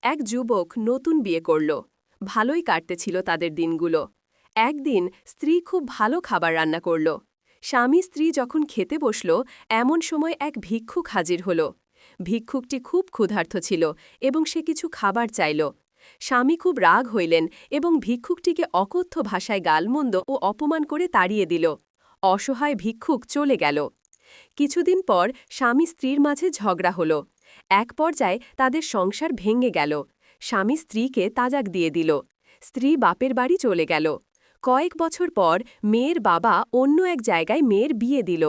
এক যুবক নতুন বিয়ে করল। ভালোই কাটতেছিল তাদের দিনগুলো। একদিন স্ত্রী খুব ভালো খাবার রান্না করল। স্বামী স্ত্রী যখন খেতে বসল, এমন সময় এক ভিক্ষুক হাজির হল। ভিক্ষুকটি খুব ক্ষুধার্ত ছিল এবং সে কিছু খাবার চাইল। স্বামী খুব রাগ হইলেন এবং ভিক্ষুকটিকে অকথ্য ভাষায় গালমন্দ ও অপমান করে তাড়িয়ে দিল। অসহায় ভিক্ষুক চলে গেল। কিছুদিন পর স্বামী স্ত্রীর মাঝে ঝগড়া হল। এক পর্যায়ে তাদের সংসার ভেঙে গেল। স্বামী স্ত্রীকে তাজাক দিয়ে দিল। স্ত্রী বাপের বাড়ি চলে গেল। কয়েক বছর পর মেয়ের বাবা অন্য এক জায়গায় মেয়ের বিয়ে দিল।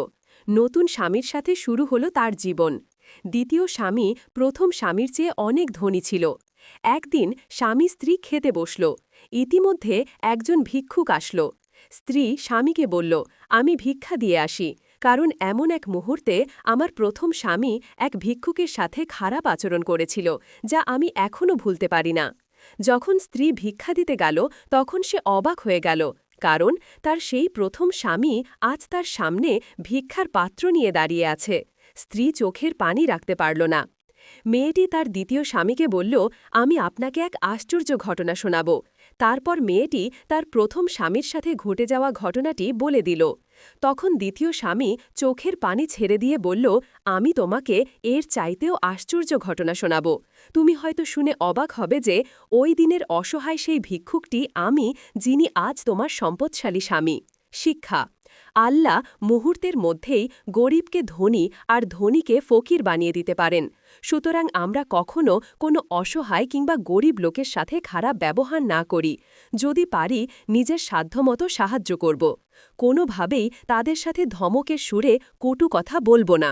নতুন স্বামীর সাথে শুরু হলো তার জীবন। দ্বিতীয় স্বামী প্রথম স্বামীর চেয়ে অনেক ধনী ছিল। একদিন স্বামী স্ত্রী খেতে বসল। ইতিমধ্যে একজন ভিক্ষুক আসল। স্ত্রী স্বামীকে বলল, আমি ভিক্ষা দিয়ে আসি, কারণ এমন এক মুহূর্তে আমার প্রথম স্বামী এক ভিক্ষুকের সাথে খারাপ আচরণ করেছিল, যা আমি এখনও ভুলতে পারি না। যখন স্ত্রী ভিক্ষা দিতে গেল তখন সে অবাক হয়ে গেল, কারণ তার সেই প্রথম স্বামী আজ তার সামনে ভিক্ষার পাত্র নিয়ে দাঁড়িয়ে আছে। স্ত্রী চোখের পানি রাখতে পারল না। মেয়েটি তার দ্বিতীয় স্বামীকে বলল, আমি আপনাকে এক আশ্চর্য ঘটনা শোনাব। তারপর মেয়েটি তার প্রথম স্বামীর সাথে ঘটে যাওয়া ঘটনাটি বলে দিল। তখন দ্বিতীয় স্বামী চোখের পানি ছেড়ে দিয়ে বলল, আমি তোমাকে এর চাইতেও আশ্চর্য ঘটনা শোনাব। তুমি হয়তো শুনে অবাক হবে যে ওই দিনের অসহায় সেই ভিক্ষুকটি আমি, যিনি আজ তোমার সম্পদশালী স্বামী। শিক্ষা: আল্লাহ মুহূর্তের মধ্যেই গরিবকে ধনী আর ধনীকে ফকির বানিয়ে দিতে পারেন। সুতরাং আমরা কখনো কোনো অসহায় কিংবা গরিব লোকের সাথে খারাপ ব্যবহার না করি। যদি পারি নিজের সাধ্যমতো সাহায্য করব। কোনোভাবেই তাদের সাথে ধমকের সুরে কটু কথা বলবো না।